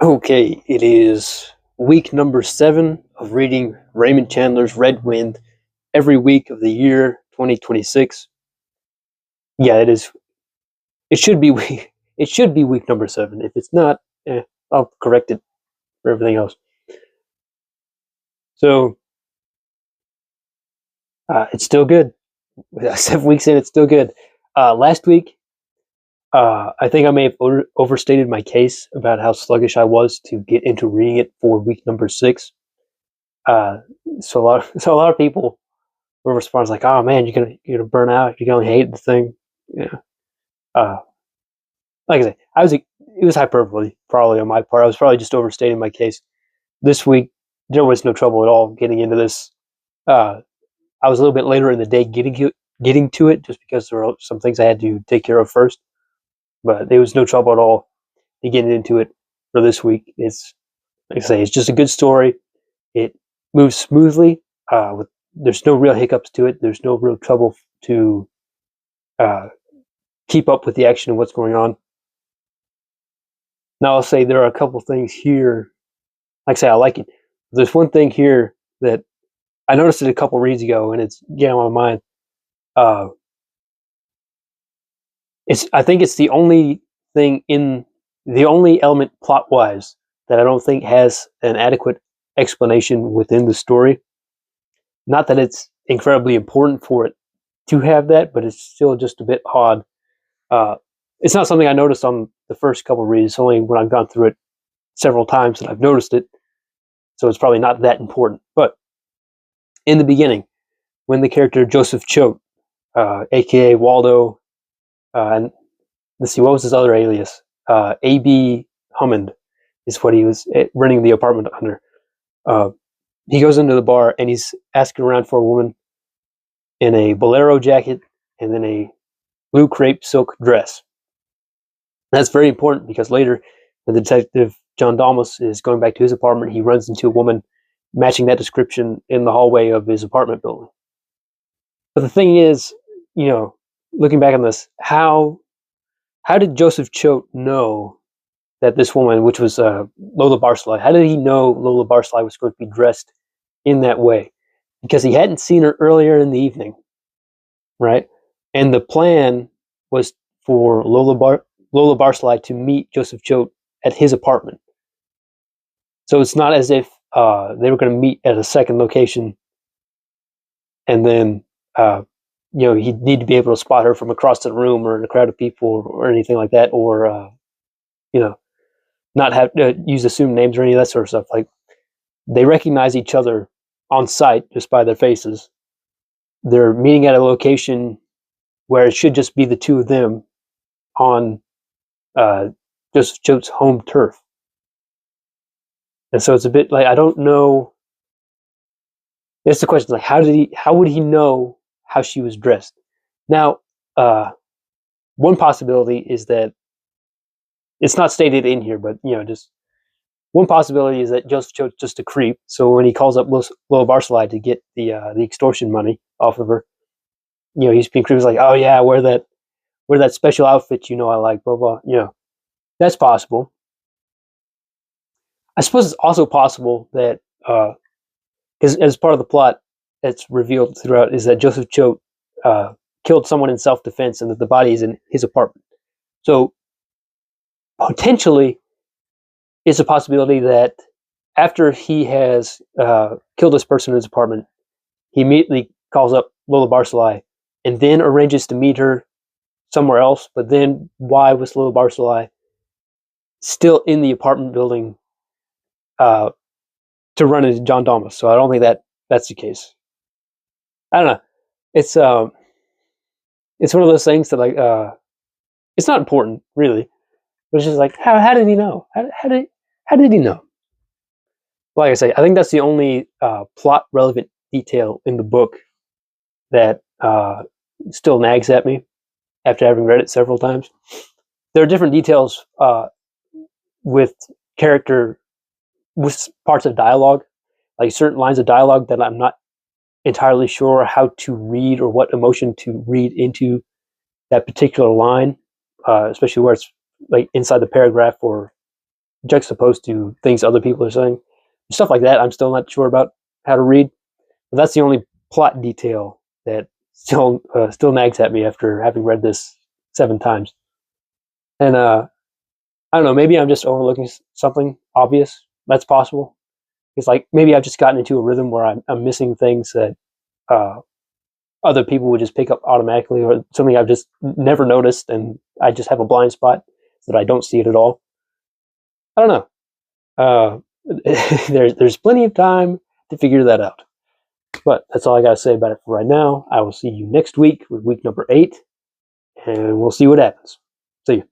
Okay, it is week number 7 of reading Raymond Chandler's Red Wind every week of the year 2026. Yeah, it is. It should be week. It should be week number 7. If it's not, I'll correct it for everything else. So it's still good. 7 weeks in, it's still good. Last week, I think I may have overstated my case about how sluggish I was to get into reading it for week number 6. Uh, so a lot of people were responding like, "Oh man, you're gonna burn out. You're gonna hate the thing." Yeah. Uh, like I said, it was hyperbole probably on my part. I was probably just overstating my case. This week there was no trouble at all getting into this. Uh, I was a little bit later in the day getting to it just because there were some things I had to take care of first. But there was no trouble at all to getting into it for this week. It's like I say, it's just a good story. It moves smoothly. There's no real hiccups to it. There's no real trouble to uh, keep up with the action and what's going on. Now, I'll say there are a couple things here. Like I say, I like it. There's one thing here that I noticed it a couple reads ago, and it's getting on my mind. Uh, I think it's the only element plot wise that I don't think has an adequate explanation within the story. Not that it's incredibly important for it to have that, but it's still just a bit odd. It's not something I noticed on the first couple of reads. It's only when I've gone through it several times that I've noticed it. So it's probably not that important. But in the beginning, when the character Joseph Choate, aka Waldo, and let's see, what was his other alias? A.B. Hammond is what he was renting the apartment under. He goes into the bar and he's asking around for a woman in a bolero jacket and then a blue crepe silk dress. That's very important because later, when the detective John Dalmas is going back to his apartment, he runs into a woman matching that description in the hallway of his apartment building. But the thing is, looking back on this, how did Joseph Choate know that this woman, which was Lola Barsly, how did he know Lola Barsly was going to be dressed in that way? Because he hadn't seen her earlier in the evening, right? And the plan was for Lola Barsly to meet Joseph Choate at his apartment. So it's not as if they were going to meet at a second location and then he'd need to be able to spot her from across the room or in a crowd of people or anything like that, or not have to use assumed names or any of that sort of stuff. Like, they recognize each other on sight just by their faces. They're meeting at a location where it should just be the two of them on Joseph Choate's home turf. And so it's a bit like, I don't know. That's the question. Like, how would he know how she was dressed? Now, one possibility is that it's not stated in here, but just one possibility is that Joseph Choate's just a creep. So when he calls up Lola Barsly to get the extortion money off of her, he's being creepy. He's like, "Oh yeah, wear that special outfit. I like blah blah." That's possible. I suppose it's also possible that because as part of the plot that's revealed throughout is that Joseph Choate killed someone in self-defense and that the body is in his apartment. So potentially, it's a possibility that after he has killed this person in his apartment, he immediately calls up Lola Barsly and then arranges to meet her somewhere else. But then why was Lola Barsly still in the apartment building to run into John Dalmas? So I don't think that's the case. I don't know. It's one of those things that it's not important really. It's just like, how did he know? How did he know? Like I say, I think that's the only plot relevant detail in the book that still nags at me after having read it several times. There are different details with parts of dialogue, like certain lines of dialogue that I'm not entirely sure how to read or what emotion to read into that particular line, especially where it's like inside the paragraph or juxtaposed to things other people are saying. Stuff like that, I'm still not sure about how to read. But that's the only plot detail that still nags at me after having read this 7 times. And I don't know, maybe I'm just overlooking something obvious. That's possible. It's like maybe I've just gotten into a rhythm where I'm missing things that uh, other people would just pick up automatically, or something I've just never noticed, and I just have a blind spot that I don't see it at all. I don't know. There's plenty of time to figure that out. But that's all I got to say about it for right now. I will see you next week with week number 8, and we'll see what happens. See you.